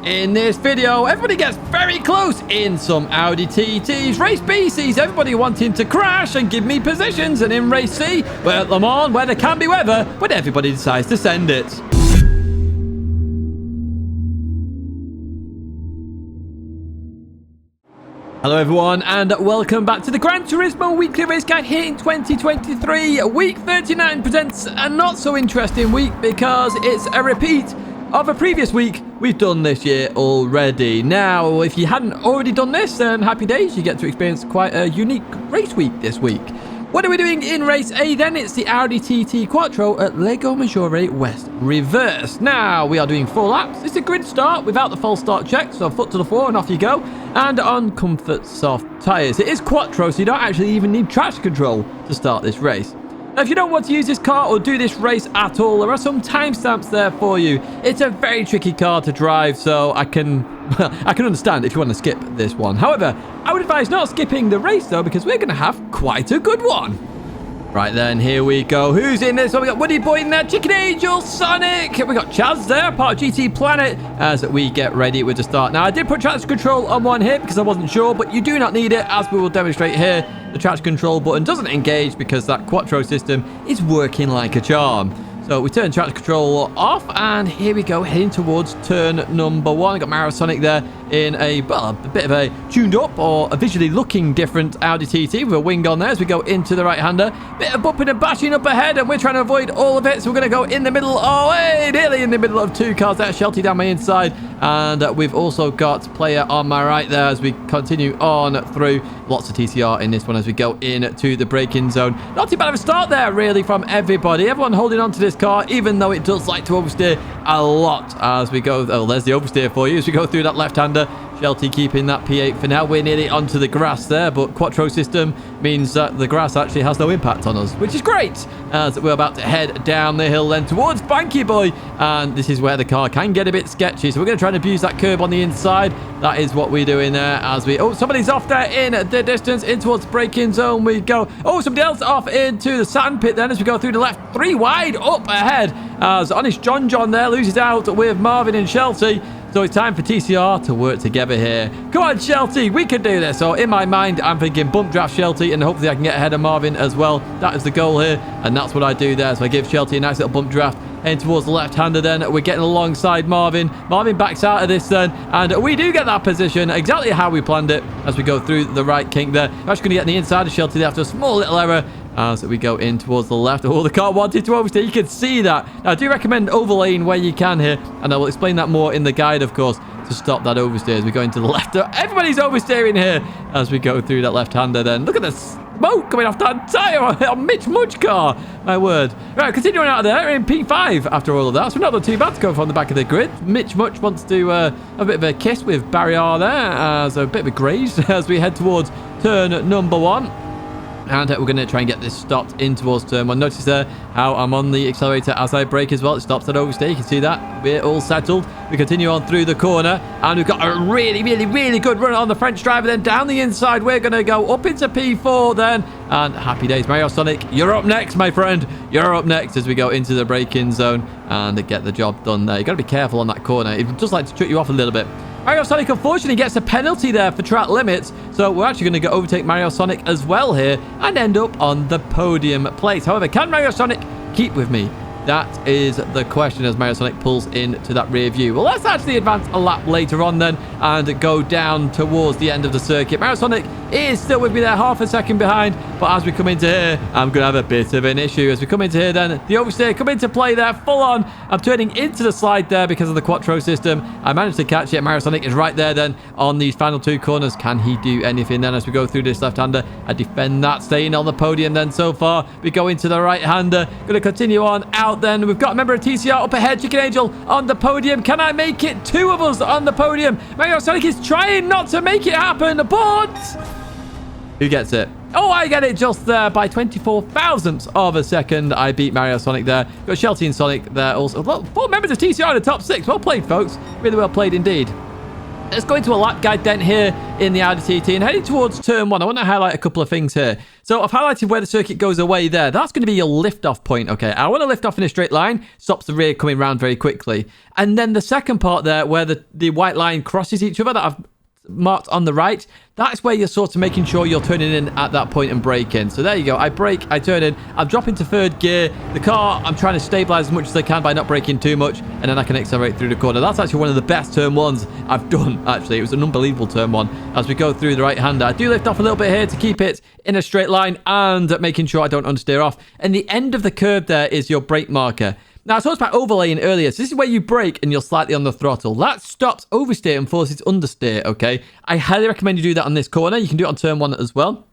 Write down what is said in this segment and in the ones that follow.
In this video, everybody gets very close in some Audi TTs. Race B sees everybody wanting to crash and give me positions, and in Race C, we're at Le Mans, where there can be weather, but everybody decides to send it. Hello everyone, and welcome back to the Gran Turismo Weekly Race Guide here in 2023. Week 39 presents a not so interesting week because it's a repeat of a previous week we've done this year already. Now, if you hadn't already done this, then happy days. You get to experience quite a unique race week this week. What are we doing in Race A then? It's the Audi TT Quattro at Lago Maggiore West Reverse. Now, we are doing 4 laps. It's a grid start without the false start check, so foot to the floor and off you go. And on comfort soft tyres. It is Quattro, so you don't actually even need traction control to start this race. Now, if you don't want to use this car or do this race at all, there are some timestamps there for you. It's a very tricky car to drive, so I can understand if you want to skip this one. However, I would advise not skipping the race, though, because we're going to have quite a good one. Right then, here we go. Who's in this one? We got Woody Boy in there, Chicken Angel, Sonic. We got Chaz there, part of GT Planet, as we get ready with the start. Now, I did put traction control on one here because I wasn't sure, but you do not need it, as we will demonstrate here. The traction control button doesn't engage because that Quattro system is working like a charm. So we turn traction control off, and here we go, heading towards turn number 1. I got Mario Sonic there in a bit of a tuned up or a visually looking different Audi TT with a wing on there as we go into the right-hander. Bit of bumping and bashing up ahead, and we're trying to avoid all of it, so we're going to go in the middle. Oh, hey, nearly in the middle of 2 cars there. Shelty down my inside, and we've also got player on my right there as we continue on through. Lots of TCR in this one as we go into the braking zone. Not too bad of a start there, really, from everybody. Everyone holding on to this car, even though it does like to oversteer a lot as we go. Oh, there's the oversteer for you as we go through that left-hander. Shelty keeping that P8 for now. We're nearly onto the grass there, but Quattro system means that the grass actually has no impact on us, which is great, as we're about to head down the hill then towards Banky Boy, and this is where the car can get a bit sketchy, so we're going to try and abuse that curb on the inside. That is what we're doing there as we... Oh, somebody's off there in the distance, in towards braking zone we go. Oh, somebody else off into the sand pit then as we go through the left, 3 wide up ahead, as Honest John there loses out with Marvin and Shelty. So it's time for TCR to work together here. Come on, Shelty, we can do this. So in my mind, I'm thinking bump draft Shelty, and hopefully I can get ahead of Marvin as well. That is the goal here, and that's what I do there. So I give Shelty a nice little bump draft. Heading towards the left-hander then. We're getting alongside Marvin. Marvin backs out of this then, and we do get that position exactly how we planned it as we go through the right kink there. We're actually going to get on the inside of Shelty there after a small little error as we go in towards the left. Oh, the car wanted to oversteer. You can see that. Now, I do recommend overlaying where you can here, and I will explain that more in the guide, of course, to stop that oversteer as we go into the left. Everybody's oversteering here as we go through that left-hander then. Look at this smoke coming off that tyre on Mitch Mudge car. My word. Right, continuing out of there in P5 after all of that. So not done too bad to go from the back of the grid. Mitch Mudge wants to have a bit of a kiss with Barrier there as a bit of a graze as we head towards turn number 1. And we're going to try and get this stopped in towards turn 1. Notice there how I'm on the accelerator as I brake as well. It stops at oversteer. You can see that. We're all settled. We continue on through the corner. And we've got a really good run on the French driver. Then down the inside, we're going to go up into P4 then. And happy days, Mario Sonic. You're up next, my friend. You're up next as we go into the braking zone and get the job done there. You've got to be careful on that corner. It just like to trip you off a little bit. Mario Sonic, unfortunately, gets a penalty there for track limits. So we're actually going to go overtake Mario Sonic as well here and end up on the podium place. However, can Mario Sonic keep with me? That is the question as Mario Sonic pulls into that rear view. Well, let's actually advance a lap later on then and go down towards the end of the circuit. Mario Sonic is still with me there, half a second behind. But as we come into here, I'm going to have a bit of an issue. As we come into here then, the oversteer come into play there, full on. I'm turning into the slide there because of the Quattro system. I managed to catch it. Mario Sonic is right there then on these final 2 corners. Can he do anything then as we go through this left-hander? I defend that, staying on the podium then so far. We go into the right-hander. Going to continue on out then. We've got a member of TCR up ahead. Chicken Angel on the podium. Can I make it? 2 of us on the podium. Mario Sonic is trying not to make it happen, but who gets it? Oh, I get it just there by 24 thousandths of a second. I beat Mario Sonic there. Got Shelty and Sonic there also. 4 members of TCR in the top 6. Well played, folks. Really well played indeed. Let's go into a lap guide then here in the Audi TT and heading towards turn 1. I want to highlight a couple of things here. So I've highlighted where the circuit goes away there. That's going to be your lift-off point, okay? I want to lift off in a straight line, stops the rear coming round very quickly. And then the second part there where the white line crosses each other that I've marked on the right, that's where you're sort of making sure you're turning in at that point and braking. So there you go. I brake, I turn in, I'm dropping to third gear. The car, I'm trying to stabilize as much as I can by not braking too much, and then I can accelerate through the corner. That's actually one of the best turn 1s I've done, actually. It was an unbelievable turn 1 as we go through the right-hander. I do lift off a little bit here to keep it in a straight line and making sure I don't understeer off. And the end of the curve there is your brake marker. Now, I talked about overlaying earlier. So this is where you brake and you're slightly on the throttle. That stops oversteer and forces understeer, okay? I highly recommend you do that on this corner. You can do it on turn 1 as well.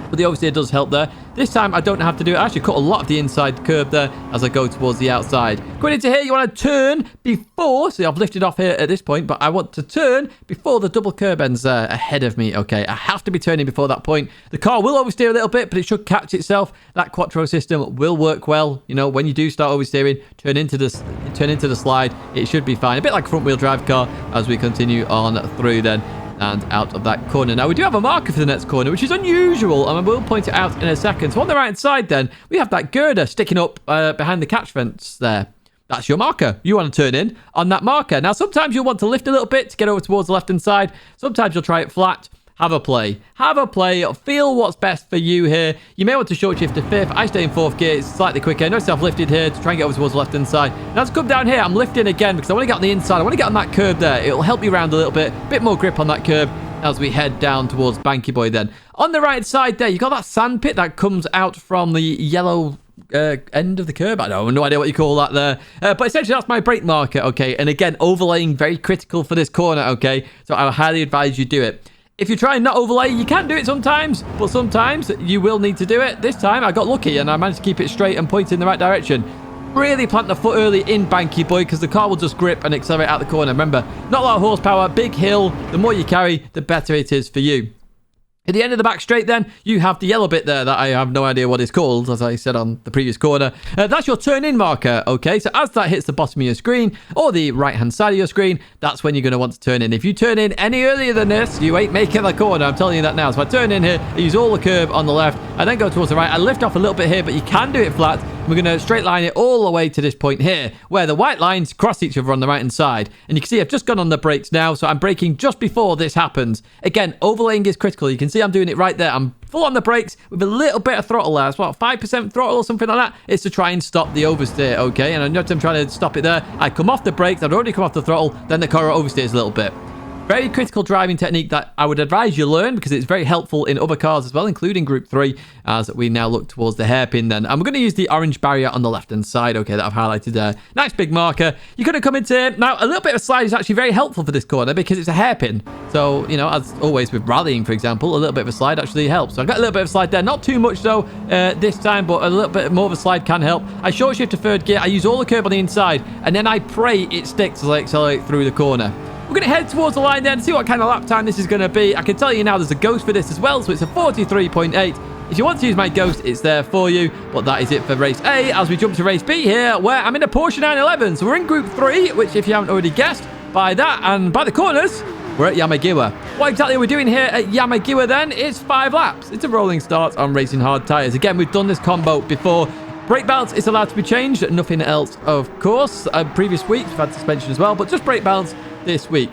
But the oversteer does help there. This time, I don't have to do it. I actually cut a lot of the inside curve there as I go towards the outside. Going into here, you want to turn before. See, I've lifted off here at this point, but I want to turn before the double curb ends ahead of me, okay? I have to be turning before that point. The car will oversteer a little bit, but it should catch itself. That Quattro system will work well. You know, when you do start oversteering, turn into the slide. It should be fine. A bit like a front-wheel drive car as we continue on through then. And out of that corner. Now, we do have a marker for the next corner, which is unusual, and I will point it out in a second. So on the right side, then, we have that girder sticking up behind the catch fence there. That's your marker. You want to turn in on that marker. Now, sometimes you'll want to lift a little bit to get over towards the left-hand side. Sometimes you'll try it flat. Have a play. Have a play. Feel what's best for you here. You may want to short shift to 5th. I stay in 4th gear. It's slightly quicker. Notice I've lifted here to try and get over towards the left-hand side. Now, to come down here, I'm lifting again because I want to get on the inside. I want to get on that curb there. It'll help you round a little bit. Bit more grip on that curb as we head down towards Banky Boy then. On the right side there, you've got that sand pit that comes out from the yellow end of the curb. I don't have no idea what you call that there. But essentially, that's my brake marker, okay? And again, overlaying very critical for this corner, okay? So I highly advise you do it. If you try and not overlay, you can do it sometimes, but sometimes you will need to do it. This time, I got lucky and I managed to keep it straight and point in the right direction. Really plant the foot early in Banky Boy because the car will just grip and accelerate out the corner. Remember, not a lot of horsepower, big hill. The more you carry, the better it is for you. At the end of the back straight then, you have the yellow bit there that I have no idea what it's called, as I said on the previous corner. That's your turn-in marker, okay? So as that hits the bottom of your screen, or the right-hand side of your screen, that's when you're going to want to turn in. If you turn in any earlier than this, you ain't making the corner. I'm telling you that now. So I turn in here, I use all the curb on the left, I then go towards the right. I lift off a little bit here, but you can do it flat. We're going to straight line it all the way to this point here, where the white lines cross each other on the right-hand side. And you can see I've just gone on the brakes now, so I'm braking just before this happens. Again, overlaying is critical. You can see I'm doing it right there. I'm full on the brakes with a little bit of throttle there. It's what, 5% throttle or something like that? It's to try and stop the oversteer, okay? And I know I'm trying to stop it there. I come off the brakes. I've already come off the throttle. Then the car oversteers a little bit. Very critical driving technique that I would advise you learn because it's very helpful in other cars as well, including Group 3, as we now look towards the hairpin then. And we're going to use the orange barrier on the left-hand side, okay, that I've highlighted there. Nice big marker. You're going to come into here. Now, a little bit of a slide is actually very helpful for this corner because it's a hairpin. So, you know, as always with rallying, for example, a little bit of a slide actually helps. So I've got a little bit of a slide there. Not too much, though, this time, but a little bit more of a slide can help. I short shift to 3rd gear. I use all the curb on the inside, and then I pray it sticks as I accelerate through the corner. We're going to head towards the line then, see what kind of lap time this is going to be. I can tell you now there's a ghost for this as well, so it's a 43.8. If you want to use my ghost, it's there for you. But that is it for race A as we jump to race B here, where I'm in a Porsche 911. So we're in Group 3, which if you haven't already guessed, by that and by the corners, we're at Yamagiwa. What exactly are we doing here at Yamagiwa then? It's 5 laps. It's a rolling start on racing hard tyres. Again, we've done this combo before. Brake balance is allowed to be changed. Nothing else, of course. Previous weeks, we've had suspension as well, but just brake balance this week.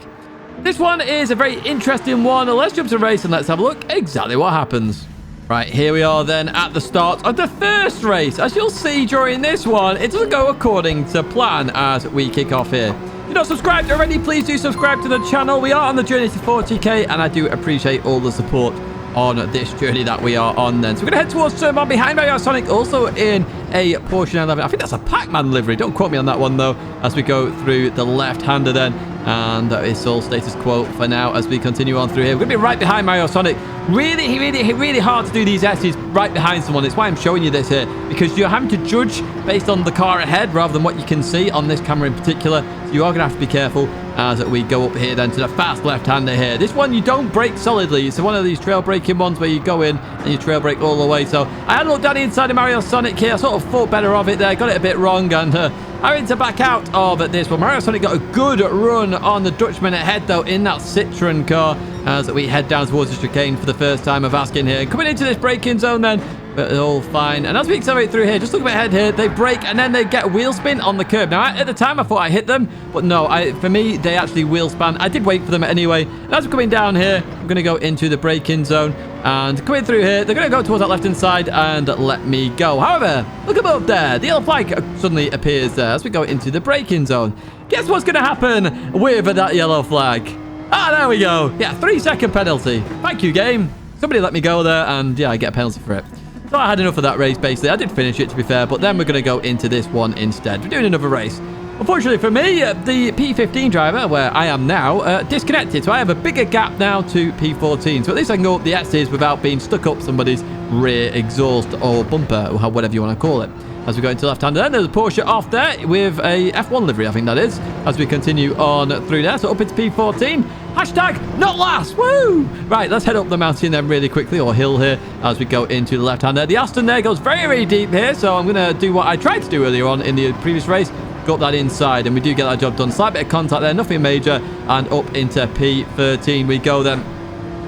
This one is a very interesting one. Let's jump to race and let's have a look exactly what happens. Right, here we are then at the start of the first race. As you'll see during this one, it doesn't go according to plan as we kick off here. If you're not subscribed already, please do subscribe to the channel. We are on the journey to 40k and I do appreciate all the support on this journey that we are on then. So we're going to head towards turn 1 behind my Sonic, also in a Porsche 911. I think that's a Pac-Man livery. Don't quote me on that one though, as we go through the left-hander then. And it's all status quo for now as we continue on through here. We're going to be right behind Mario Sonic. Really hard to do these S's right behind someone. It's why I'm showing you this here, because you're having to judge based on the car ahead rather than what you can see on this camera in particular. So you are going to have to be careful as we go up here then to the fast left-hander here. This one, you don't brake solidly. It's one of these trail braking ones where you go in and you trail brake all the way. So I had a look down the inside of Mario Sonic here. I sort of thought better of it there. Got it a bit wrong and having to back out of this one. Mario Sonic got a good run on the Dutchman ahead, though, in that Citroen car as we head down towards the chicane for the first time of asking here. Coming into this braking zone then, but all fine. And as we accelerate through here, just look ahead here, they brake and then they get a wheel spin on the curb. Now, at the time, I thought I hit them, but no, for me, they actually wheel span. I did wait for them anyway. And as we're coming down here, I'm going to go into the braking zone. And coming through here, they're going to go towards that left-hand side and let me go. However, look above there. The yellow flag suddenly appears there as we go into the braking zone. Guess what's going to happen with that yellow flag? Ah, there we go. Yeah, 3-second penalty. Thank you, game. Somebody let me go there, and yeah, I get a penalty for it. So I had enough of that race, basically. I did finish it, to be fair, but then we're going to go into this one instead. We're doing another race. Unfortunately for me, the P15 driver, where I am now, disconnected. So I have a bigger gap now to P14. So at least I can go up the S's without being stuck up somebody's rear exhaust or bumper, or whatever you want to call it. As we go into left-hander, then there's a Porsche off there with a F1 livery, I think that is, as we continue on through there. So up into P14. Hashtag not last. Woo! Right, let's head up the mountain then really quickly, or hill here, as we go into the left-hander. The Aston there goes very, very deep here, so I'm going to do what I tried to do earlier on in the previous race. Go up that inside, and we do get that job done. Slight bit of contact there, nothing major, and up into P13 we go then.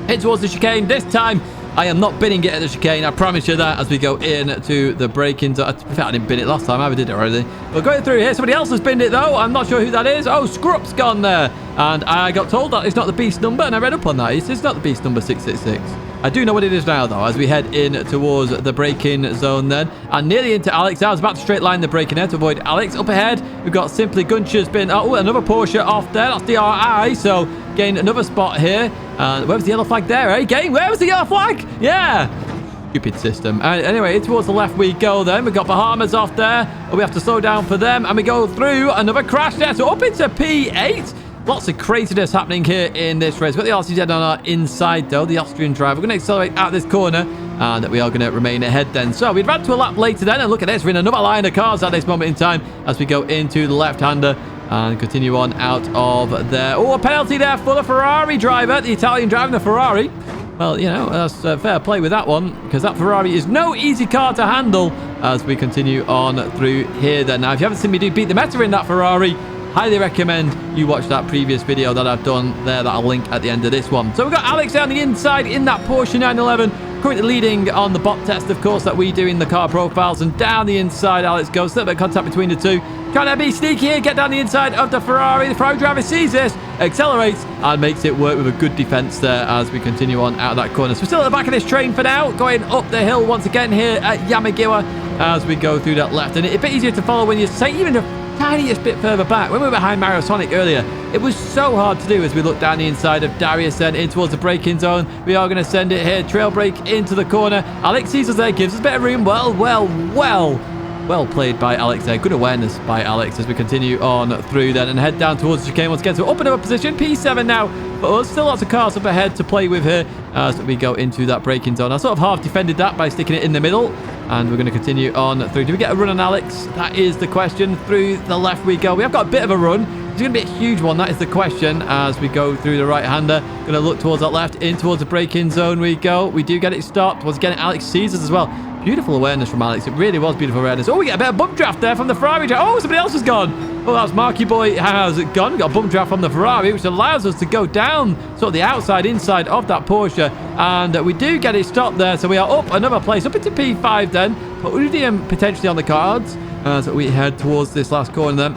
Head towards the chicane. This time, I am not binning it at the chicane, I promise you that, as we go into the braking zone. In fact, I didn't bin it last time, I did it already. We're going through here. Somebody else has binned it, though. I'm not sure who that is. Oh, Scrup's gone there. And I got told that it's not the beast number, and I read up on that. It's not the beast number 666. I do know what it is now, though, as we head in towards the braking zone then. And nearly into Alex. I was about to straight line the braking there to avoid Alex. Up ahead, we've got Simply Guncher's been... Oh, another Porsche off there. That's DRI, so gain another spot here. And where was the yellow flag there, eh? Game, where was the yellow flag? Yeah. Stupid system. Anyway, towards the left we go then. We've got Bahamas off there. We have to slow down for them. And we go through another crash there. So up into P8. Lots of craziness happening here in this race. We've got the RCZ on our inside, though, the Austrian driver. We're going to accelerate out this corner, and we are going to remain ahead then. So we'd run to a lap later then, and look at this. We're in another line of cars at this moment in time as we go into the left-hander and continue on out of there. Oh, a penalty there for the Ferrari driver, the Italian driving the Ferrari. Well, you know, that's fair play with that one, because that Ferrari is no easy car to handle as we continue on through here then. Now, if you haven't seen me do Beat the Meta in that Ferrari, highly recommend you watch that previous video that I've done there that I'll link at the end of this one. So we've got Alex down the inside in that Porsche 911, currently leading on the bot test, of course, that we do in the car profiles. And down the inside, Alex goes. A little bit of contact between the two. Trying to be sneaky here, get down the inside of the Ferrari. The Ferrari driver sees this, accelerates, and makes it work with a good defense there as we continue on out of that corner. So we're still at the back of this train for now, going up the hill once again here at Yamagiwa as we go through that left. And it's a bit easier to follow when you're even the tiniest bit further back. When we were behind Mario Sonic earlier, it was so hard to do as we look down the inside of Darius then in towards the braking zone. We are going to send it here, trail brake into the corner. Alex sees us there, gives us a bit of room. Well played by Alex there. Good awareness by Alex as we continue on through then and head down towards the chicane once again. So up another position, P7 now for us. Still lots of cars up ahead to play with here as we go into that braking zone. I sort of half defended that by sticking it in the middle. And we're going to continue on through. Do we get a run on Alex? That is the question. Through the left we go. We have got a bit of a run. It's going to be a huge one. That is the question as we go through the right-hander. Going to look towards that left. In towards the braking zone we go. We do get it stopped. Once again, Alex sees us as well. Beautiful awareness from Alex. It really was beautiful awareness. Oh, we get a bit of bump draft there from the Ferrari. Oh, somebody else has gone. Oh, that's Marky Boy has gone. We got a bump draft from the Ferrari, which allows us to go down sort of the outside, inside of that Porsche. And we do get it stopped there. So we are up another place, up into P5 then. But Udium potentially on the cards as we head towards this last corner then.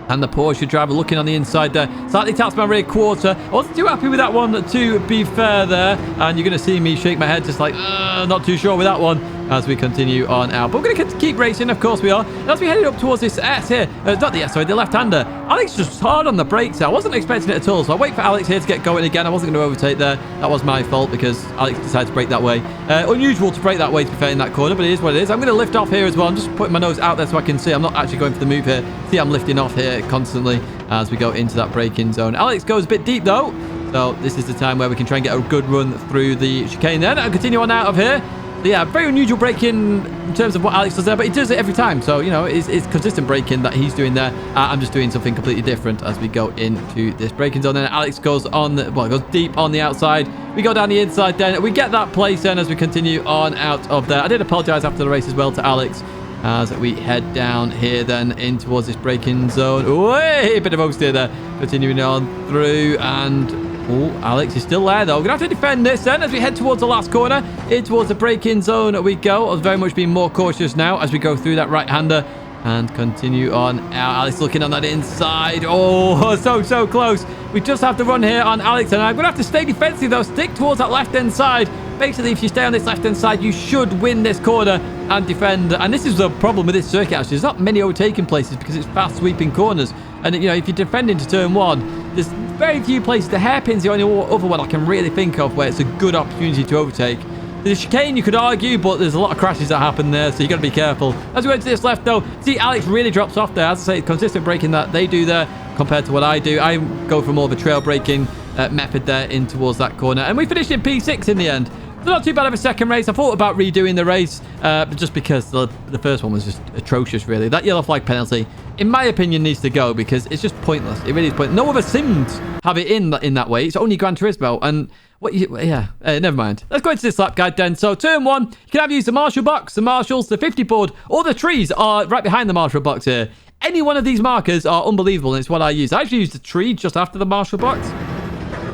And the Porsche driver looking on the inside there. Slightly taps my rear quarter. I wasn't too happy with that one, to be fair there. And you're going to see me shake my head just like, not too sure with that one as we continue on out. But we're going to keep racing, of course we are. And as we headed up towards this S here, not the S, sorry, the left-hander. Alex just hard on the brakes there. I wasn't expecting it at all. So I'll wait for Alex here to get going again. I wasn't going to overtake there. That was my fault because Alex decided to brake that way. Unusual to brake that way, to be fair, in that corner, but it is what it is. I'm going to lift off here as well. I'm just putting my nose out there so I can see. I'm not actually going for the move here. See, I'm lifting off here constantly as we go into that braking zone. Alex goes a bit deep though. So this is the time where we can try and get a good run through the chicane then and continue on out of here. So yeah, very unusual braking in terms of what Alex does there, but he does it every time. So, you know, it's consistent braking that he's doing there. I'm just doing something completely different as we go into this braking zone. Then Alex goes on, goes deep on the outside. We go down the inside then. We get that place then as we continue on out of there. I did apologize after the race as well to Alex. as we head down here then in towards this braking zone. Way, bit of oversteer there. Continuing on through, and oh, Alex is still there though. We're going to have to defend this then as we head towards the last corner. In towards the braking zone we go. I was very much being more cautious now as we go through that right-hander. And continue on. Alex looking on that inside. Oh, so close. We just have to run here on Alex, and I'm going to have to stay defensive, though. Stick towards that left-hand side. Basically, if you stay on this left-hand side, you should win this corner and defend. And this is the problem with this circuit, actually. There's not many overtaking places because it's fast sweeping corners. And, you know, if you're defending to turn one, there's very few places. The hairpin's the only other one I can really think of where it's a good opportunity to overtake. The chicane, you could argue, but there's a lot of crashes that happen there, so you got to be careful. As we go to this left, though, see, Alex really drops off there. As I say, consistent braking that they do there compared to what I do. I go for more of a trail braking method there in towards that corner. And we finished in P6 in the end. So not too bad of a second race. I thought about redoing the race, but just because the first one was just atrocious, really. That yellow flag penalty, in my opinion, needs to go because it's just pointless. It really is pointless. No other sims have it in that way. It's only Gran Turismo, and never mind. Let's go into this lap guide then. So turn one, you can have used the marshal box, the marshals, the 50 board, or the trees are right behind the marshal box here. Any one of these markers are unbelievable, and it's what I use. I actually used the tree just after the marshal box.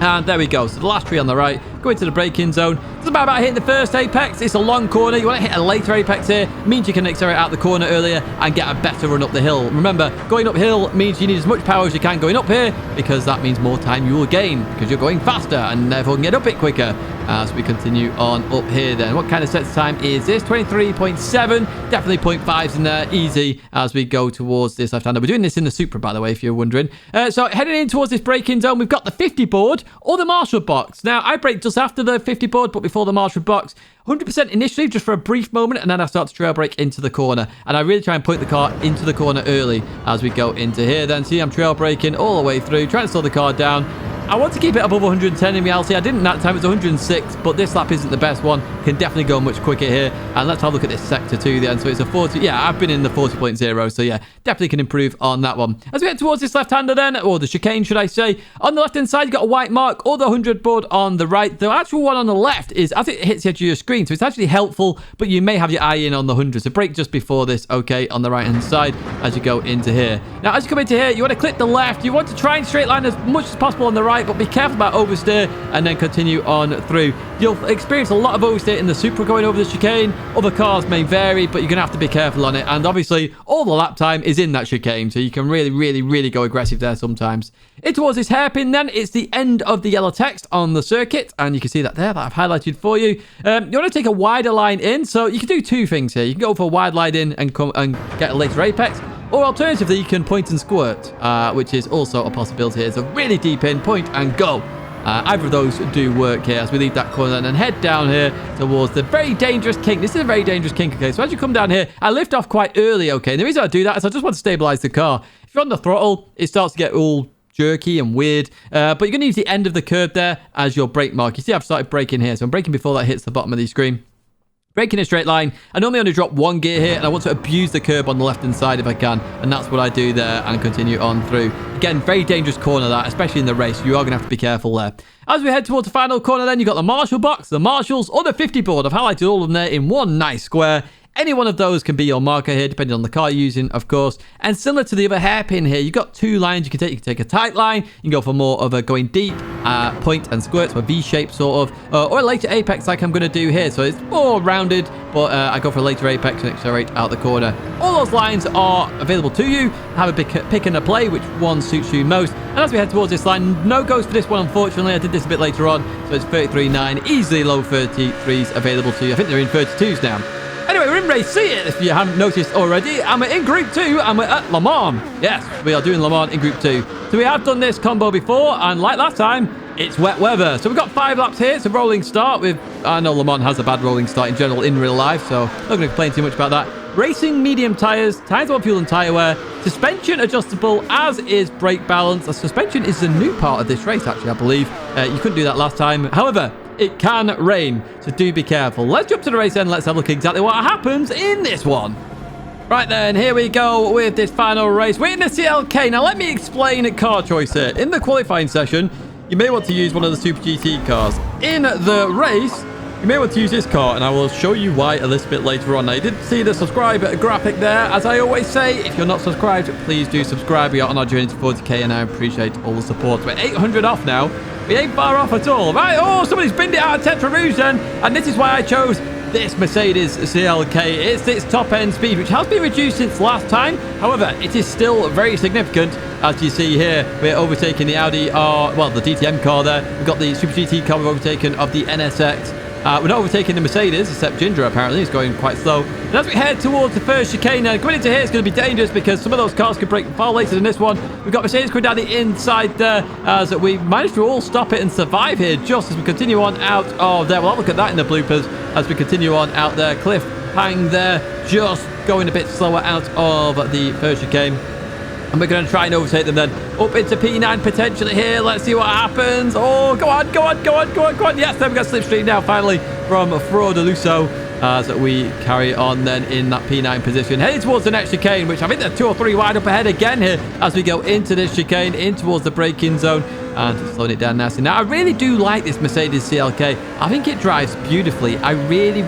And there we go. So the last tree on the right, go into the braking zone. It's about hitting the first apex. It's a long corner. You want to hit a later apex here. Means you can accelerate out the corner earlier and get a better run up the hill. Remember, going uphill means you need as much power as you can going up here, because that means more time you will gain because you're going faster and therefore can get up it quicker. As we continue on up here then. What kind of set time is this? 23.7. Definitely 0.5s in there. Easy as we go towards this left-hander. We're doing this in the Supra, by the way, if you're wondering. So heading in towards this braking zone, we've got the 50 board or the marshal box. Now, I brake just after the 50 board, but before the marshal box. 100% initially, just for a brief moment, and then I start to trail brake into the corner. And I really try and point the car into the corner early as we go into here. Then see, I'm trail braking all the way through, trying to slow the car down. I want to keep it above 110 in reality. I didn't that time, it was 106, but this lap isn't the best one. Can definitely go much quicker here. And let's have a look at this sector 2 then. So it's a 40. Yeah, I've been in the 40.0, so yeah, definitely can improve on that one. As we head towards this left-hander then, or the chicane, should I say, on the left-hand side, you've got a white mark, or the 100 board on the right. The actual one on the left is as it hits the edge of your screen, so it's actually helpful, but you may have your eye in on the 100. So brake just before this, okay, on the right-hand side as you go into here. Now, as you come into here, you want to clip the left. You want to try and straight line as much as possible on the right, but be careful about oversteer and then continue on through. You'll experience a lot of oversteer in the Supra going over the chicane. Other cars may vary, but you're going to have to be careful on it. And obviously, all the lap time is in that chicane, so you can really go aggressive there sometimes. In towards this hairpin then, it's the end of the yellow text on the circuit, and you can see that there, that I've highlighted for you. You want to take a wider line in, so you can do two things here. You can go for a wide line in and come and get a later apex, or alternatively, you can point and squirt, which is also a possibility. It's a really deep in, point and go. Either of those do work here as we leave that corner and then head down here towards the very dangerous kink. This is a very dangerous kink, okay? So as you come down here, I lift off quite early, okay? And the reason I do that is I just want to stabilize the car. If you're on the throttle, it starts to get all jerky and weird, but you're going to use the end of the curb there as your brake mark. You see I've started braking here, so I'm braking before that hits the bottom of the screen. Braking in a straight line. I normally only drop one gear here, and I want to abuse the curb on the left-hand side if I can, and that's what I do there and continue on through. Again, very dangerous corner that, especially in the race. You are going to have to be careful there. As we head towards the final corner then, you've got the marshal box, the marshals, or the 50 board. I've highlighted all of them there in one nice square. Any one of those can be your marker here, depending on the car you're using, of course. And similar to the other hairpin here, you've got two lines you can take. You can take a tight line, you can go for more of a going deep, point and squirt, so a V-shape sort of, or a later apex like I'm going to do here. So it's more rounded, but I go for a later apex and accelerate out the corner. All those lines are available to you. Have a pick and a play, which one suits you most. And as we head towards this line, no goes for this one, unfortunately. I did this a bit later on, so it's 33.9, easily low 33s available to you. I think they're in 32s now. Anyway, we're in race C, if you haven't noticed already, and we're in Group 2, and we're at Le Mans. Yes, we are doing Le Mans in Group 2. So we have done this combo before, and like last time, it's wet weather. So we've got 5 laps here. It's a rolling start. I know Le Mans has a bad rolling start in general in real life, so I'm not going to complain too much about that. Racing medium tyres, tyres on fuel and tyre wear, suspension adjustable, as is brake balance. The suspension is the new part of this race, actually, I believe. You couldn't do that last time. However, it can rain, so do be careful. Let's jump to the race and let's have a look at exactly what happens in this one. Right then, here we go with this final race. We're in the CLK. Now, let me explain car choice here. In the qualifying session, you may want to use one of the Super GT cars. In the race, You may want to use this car, and I will show you why a little bit later on. Now, you did see the subscribe graphic there. As I always say, if you're not subscribed, please do subscribe. We are on our journey to 40k, and I appreciate all the support. We're 800 off now. We ain't far off at all. Right, oh, somebody's binned it out of Tetra Rouge then, and this is why I chose this Mercedes CLK. It's its top-end speed, which has been reduced since last time. However, it is still very significant. As you see here, we're overtaking the Audi, the DTM car there. We've got the Super GT car we've overtaken of the NSX. We're not overtaking the Mercedes, except Ginger apparently is going quite slow. And as we head towards the first chicane, coming into here is going to be dangerous because some of those cars could break far later than this one. We've got Mercedes going down the inside there as we managed to all stop it and survive here just as we continue on out of there. We'll have a look at that in the bloopers as we continue on out there. Cliff hang there, just going a bit slower out of the first chicane. And we're going to try and overtake them then. Up into P9 potentially here. Let's see what happens. Oh, go on. Yes, then we've got slipstream now finally from Fraudeluso as we carry on then in that P9 position. Heading towards the next chicane, which I think they're 2 or 3 wide up ahead again here as we go into this chicane, in towards the braking zone. And slowing it down nicely. Now, I really do like this Mercedes CLK. I think it drives beautifully. I really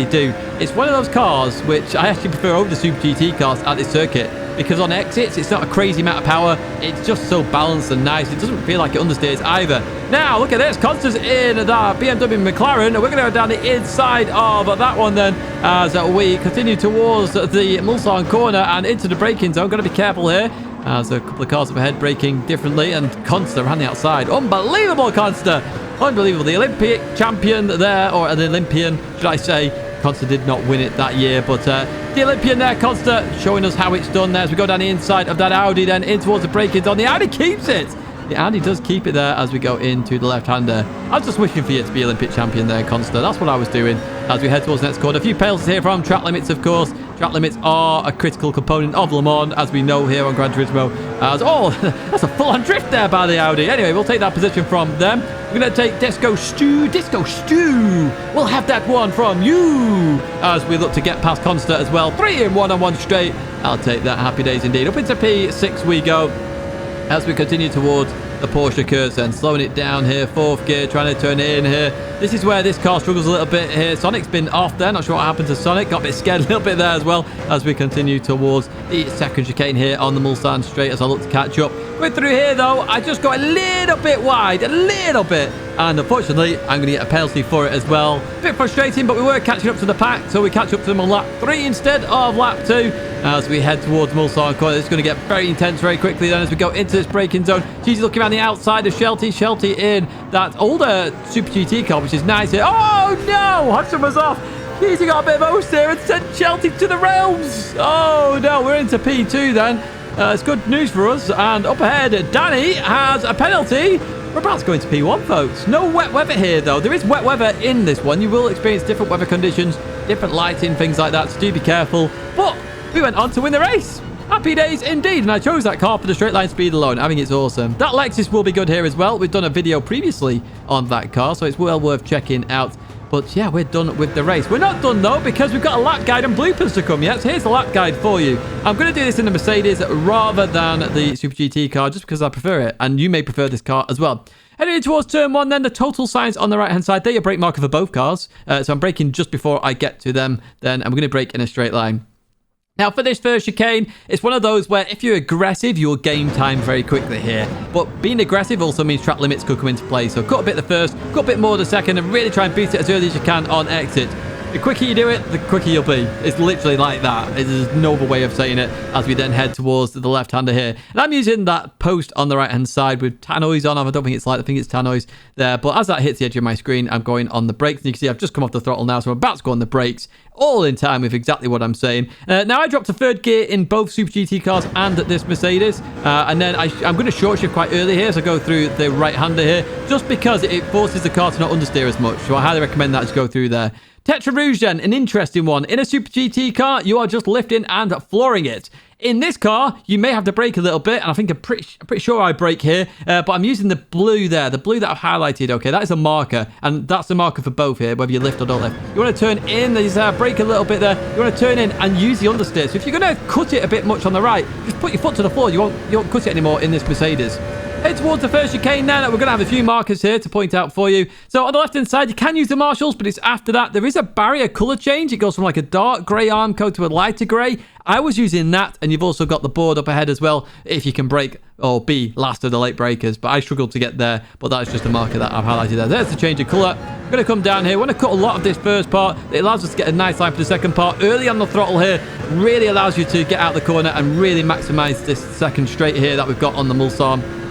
do. It's one of those cars which I actually prefer over the Super GT cars at this circuit. Because on exits, it's not a crazy amount of power. It's just so balanced and nice. It doesn't feel like it understeers either. Now, look at this. Consta's in the BMW McLaren. We're going to go down the inside of that one then as we continue towards the Mulsanne corner and into the braking zone. Got to be careful here. As a couple of cars up ahead braking differently. And Consta around the outside. Unbelievable, Consta. Unbelievable. The Olympic champion there, or an Olympian, should I say. Consta did not win it that year, but the Olympian there, Consta, showing us how it's done there as we go down the inside of that Audi, then in towards the braking zone. The Audi keeps it. The Audi does keep it there as we go into the left-hander. I was just wishing for you to be Olympic champion there, Consta. That's what I was doing as we head towards the next corner. A few penalties here from track limits, of course. Track limits are a critical component of Le Mans, as we know here on Gran Turismo. That's a full-on drift there by the Audi. Anyway, we'll take that position from them. We're going to take Disco Stew. We'll have that one from you as we look to get past Consta as well. 3 in 1 on 1 straight. I'll take that. Happy days indeed. Up into P6 we go as we continue towards the Porsche curves and slowing it down here. 4th gear, trying to turn it in here. This is where this car struggles a little bit here. Sonic's been off there. Not sure what happened to Sonic. Got a bit scared a little bit there as well as we continue towards the second chicane here on the Mulsanne straight as I look to catch up. Going through here though, I just got a little bit wide. A little bit. And unfortunately, I'm going to get a penalty for it as well. A bit frustrating, but we were catching up to the pack. So we catch up to them on lap 3 instead of lap 2. As we head towards Mulsanne corner. It's going to get very intense very quickly then as we go into this braking zone. She's looking around the outside of Shelty. Shelty in that older Super GT car, which is nice here. Oh no! Hudson was off. He's got a bit of oost here and sent Shelty to the realms. Oh no, we're into P2 then. It's good news for us. And up ahead, Danny has a penalty. We're about to go into P1, folks. No wet weather here, though. There is wet weather in this one. You will experience different weather conditions, different lighting, things like that, so do be careful. But we went on to win the race. Happy days indeed, and I chose that car for the straight line speed alone. I think it's awesome. That Lexus will be good here as well. We've done a video previously on that car, so it's well worth checking out. But yeah, we're done with the race. We're not done though, because we've got a lap guide and bloopers to come yet. So here's the lap guide for you. I'm going to do this in the Mercedes rather than the Super GT car, just because I prefer it, and you may prefer this car as well. Heading towards turn 1 then, the total signs on the right hand side. They're your brake marker for both cars. So I'm braking just before I get to them. Then I'm going to brake in a straight line. Now, for this first chicane, it's one of those where if you're aggressive, you'll gain time very quickly here. But being aggressive also means track limits could come into play. So cut a bit the first, cut a bit more the second, and really try and beat it as early as you can on exit. The quicker you do it, the quicker you'll be. It's literally like that. There's no other way of saying it as we then head towards the left-hander here. And I'm using that post on the right-hand side with tannoys on. I don't think it's light. I think it's tannoys there. But as that hits the edge of my screen, I'm going on the brakes. And you can see I've just come off the throttle now, so I'm about to go on the brakes. All in time with exactly what I'm saying. Now, I dropped to 3rd gear in both Super GT cars and this Mercedes. And then I'm going to short shift quite early here, so go through the right-hander here, just because it forces the car to not understeer as much. So I highly recommend that to go through there. Tetra Rouge then, an interesting one. In a Super GT car, you are just lifting and flooring it. In this car, you may have to brake a little bit, and I think I'm pretty sure I brake here, but I'm using the blue there, the blue that I've highlighted, okay? That is a marker, and that's the marker for both here, whether you lift or don't lift. You want to turn in, there's brake a little bit there, you want to turn in and use the understeer. So if you're going to cut it a bit much on the right, just put your foot to the floor. You won't cut it anymore in this Mercedes. Head towards the first chicane then. We're going to have a few markers here to point out for you. So on the left-hand side, you can use the marshals, but it's after that. There is a barrier color change. It goes from like a dark grey arm coat to a lighter grey. I was using that, and you've also got the board up ahead as well, if you can brake or be last of the late breakers. But I struggled to get there, but that's just a marker that I've highlighted there. There's the change of colour. I'm going to come down here. I want to cut a lot of this first part. It allows us to get a nice line for the second part. Early on the throttle here really allows you to get out the corner and really maximise this second straight here that we've got on the Mulsanne.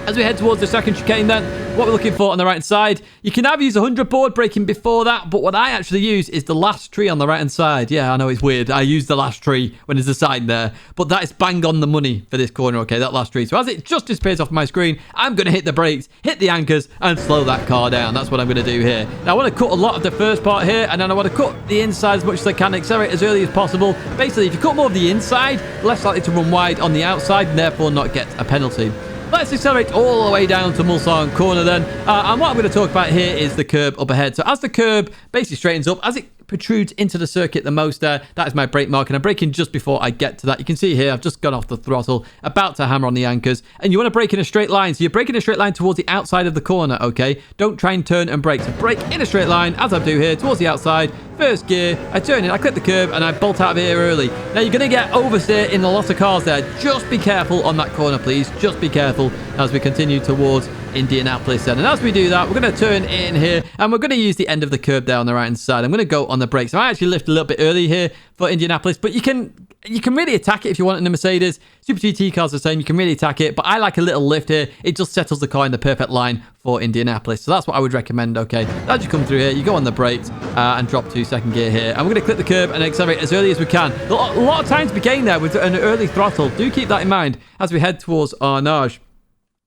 As we head towards the second chicane then, what we're looking for on the right side, you can either use 100 board braking before that, but what I actually use is the last tree on the right hand side. Yeah, I know it's weird. I use the last tree when there's a sign there, but that is bang on the money for this corner, okay, that last tree. So as it just disappears off my screen, I'm going to hit the brakes, hit the anchors, and slow that car down. That's what I'm going to do here. Now, I want to cut a lot of the first part here, and then I want to cut the inside as much as I can, accelerate as early as possible. Basically, if you cut more of the inside, less likely to run wide on the outside, and therefore not get a penalty. Let's accelerate all the way down to Mulsanne corner then. And what I'm going to talk about here is the curb up ahead. So as the curb basically straightens up, as it protrudes into the circuit the most there, that is my brake mark, and I'm braking just before I get to that. You can see here I've just gone off the throttle, about to hammer on the anchors, and you want to brake in a straight line. So you're braking in a straight line towards the outside of the corner, okay? Don't try and turn and brake. So brake in a straight line, as I do here, towards the outside. First gear, I turn in, I clip the curb, and I bolt out of here early. Now you're going to get oversteer in a lot of cars there. Just be careful on that corner, please. Just be careful as we continue towards Indianapolis then. And as we do that, we're going to turn in here, and we're going to use the end of the curb there on the right hand side. I'm going to go on the brakes. So I actually lift a little bit early here for Indianapolis, but you can really attack it if you want in the Mercedes. Super GT cars are the same. You can really attack it, but I like a little lift here. It just settles the car in the perfect line for Indianapolis. So that's what I would recommend, okay? As you come through here, you go on the brakes and drop to second gear here. And we're going to clip the curb and accelerate as early as we can. A lot of time to be gained there with an early throttle. Do keep that in mind as we head towards Arnage.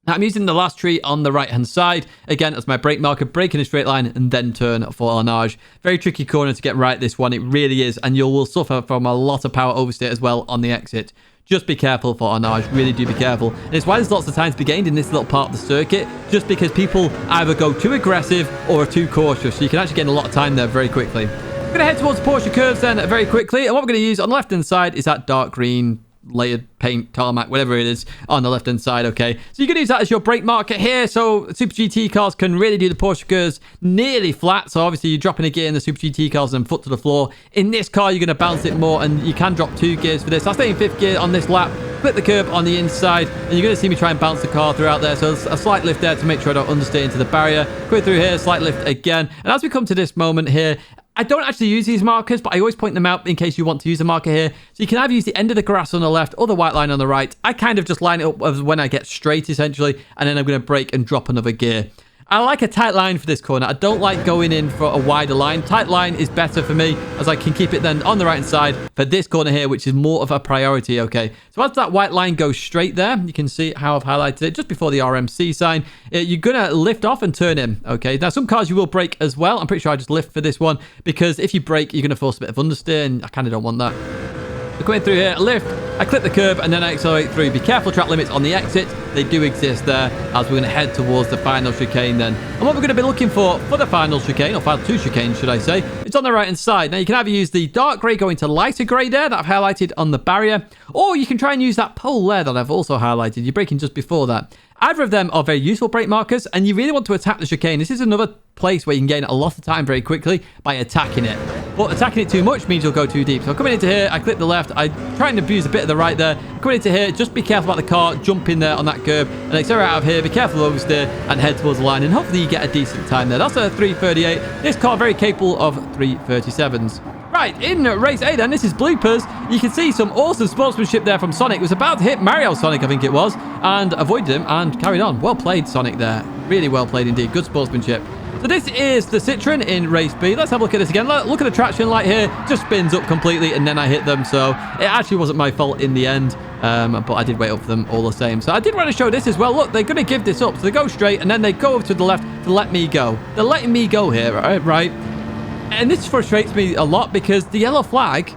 Now, I'm using the last tree on the right-hand side, again, as my brake marker, brake in a straight line, and then turn for Arnage. Very tricky corner to get right, this one. It really is, and you will suffer from a lot of power oversteer as well on the exit. Just be careful for Arnage, really do be careful. And it's why there's lots of time to be gained in this little part of the circuit, just because people either go too aggressive or are too cautious, so you can actually gain a lot of time there very quickly. We're going to head towards Porsche curves then very quickly, and what we're going to use on the left-hand side is that dark green layered paint, tarmac, whatever it is on the left hand side, okay? So you can use that as your brake marker here, so Super GT cars can really do the Porsche curves nearly flat, so obviously you're dropping a gear in the Super GT cars and foot to the floor. In this car, you're going to bounce it more, and you can drop 2 gears for this. I stay in 5th gear on this lap, flip the curb on the inside, and you're going to see me try and bounce the car throughout there, so a slight lift there to make sure I don't understeer into the barrier. Go through here, slight lift again, and as we come to this moment here, I don't actually use these markers, but I always point them out in case you want to use a marker here. So you can either use the end of the grass on the left or the white line on the right. I kind of just line it up as when I get straight, essentially, and then I'm going to brake and drop another gear. I like a tight line for this corner. I don't like going in for a wider line. Tight line is better for me, as I can keep it then on the right hand side for this corner here, which is more of a priority, okay? So as that white line goes straight there, you can see how I've highlighted it just before the RMC sign. You're going to lift off and turn in, okay? Now, some cars you will brake as well. I'm pretty sure I just lift for this one, because if you brake, you're going to force a bit of understeer, and I kind of don't want that. We're going through here, lift, I clip the curb, and then I accelerate through. Be careful, track limits on the exit. They do exist there, as we're going to head towards the final chicane then. And what we're going to be looking for the final chicane, or final 2 chicanes, should I say, it's on the right-hand side. Now, you can either use the dark grey going to lighter grey there, that I've highlighted on the barrier, or you can try and use that pole there that I've also highlighted. You're braking just before that. Either of them are very useful brake markers, and you really want to attack the chicane. This is another place where you can gain a lot of time very quickly by attacking it. But attacking it too much means you'll go too deep. So coming into here, I clip the left. I try and abuse a bit of the right there. Coming into here, just be careful about the car. Jump in there on that curb and accelerate out of here. Be careful of oversteer and head towards the line. And hopefully you get a decent time there. That's a 3:38. This car very capable of 3:37s. Right, in race A then, this is Bloopers. You can see some awesome sportsmanship there from Sonic. It was about to hit Mario Sonic, I think it was, and avoided him and carried on. Well played, Sonic, there. Really well played indeed. Good sportsmanship. So this is the Citroen in race B. Let's have a look at this again. Look at the traction light here. Just spins up completely, and then I hit them. So it actually wasn't my fault in the end, but I did wait up for them all the same. So I did want to show this as well. Look, they're going to give this up. So they go straight, and then they go over to the left to let me go. They're letting me go here, right? And this frustrates me a lot, because the yellow flag,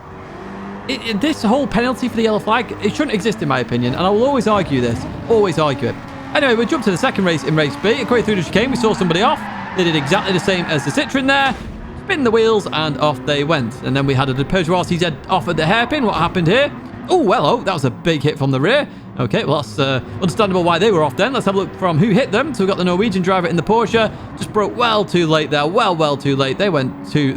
this whole penalty for the yellow flag, it shouldn't exist in my opinion. And I will always argue this. Always argue it. Anyway, we jumped to the second race in race B. Going through the chicane, we saw somebody off. They did exactly the same as the Citroen there. Spin the wheels, and off they went. And then we had a Peugeot RCZ off at the hairpin. What happened here? Oh, well, oh, that was a big hit from the rear. Okay, well, that's understandable why they were off then. Let's have a look from who hit them. So we've got the Norwegian driver in the Porsche. Just broke well too late there. Well too late. They went to...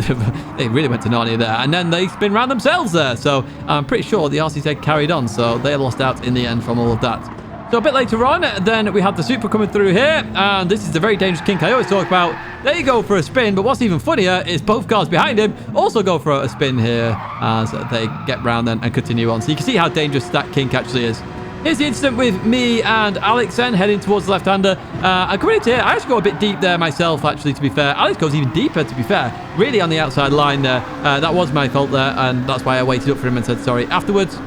they really went to Narnia there. And then they spin round themselves there. So I'm pretty sure the RCZ carried on. So they lost out in the end from all of that. So a bit later on, then we had the Supra coming through here, and this is the very dangerous kink I always talk about. They go for a spin, but what's even funnier is both cars behind him also go for a spin here as they get round then and continue on. So you can see how dangerous that kink actually is. Here's the incident with me and Alex then, heading towards the left-hander. I'm coming into here. I actually go a bit deep there myself, actually, to be fair. Alex goes even deeper, to be fair. Really on the outside line there. That was my fault there, and that's why I waited up for him and said sorry afterwards.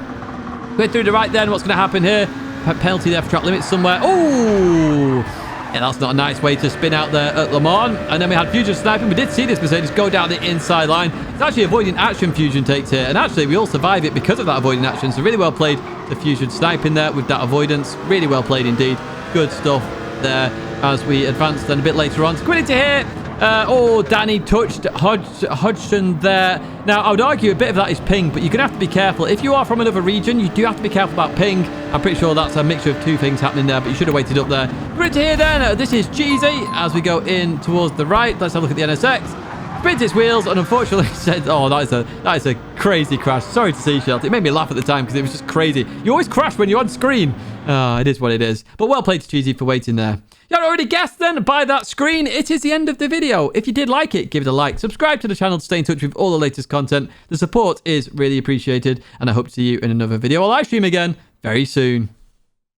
Going through the right then, what's going to happen here? Penalty there for track limits somewhere. Oh, yeah, that's not a nice way to spin out there at Le Mans. And then we had Fusion sniping. We did see this Mercedes go down the inside line. It's actually avoiding action Fusion takes here. And actually, we all survive it because of that avoiding action. So really well played, the Fusion sniping there with that avoidance. Really well played indeed. Good stuff there as we advance then a bit later on. So coming into here. Danny touched Hodgson there. Now, I would argue a bit of that is ping, but you're going to have to be careful. If you are from another region, you do have to be careful about ping. I'm pretty sure that's a mixture of two things happening there, but you should have waited up there. Right here then, this is Cheesy as we go in towards the right. Let's have a look at the NSX. Spins its wheels and unfortunately said, oh, that is a crazy crash. Sorry to see, Shelty. It made me laugh at the time because it was just crazy. You always crash when you're on screen. It is what it is. But well played to Cheesy for waiting there. You already guessed then by that screen, it is the end of the video. If you did like it, give it a like. Subscribe to the channel to stay in touch with all the latest content. The support is really appreciated, and I hope to see you in another video or live stream again very soon.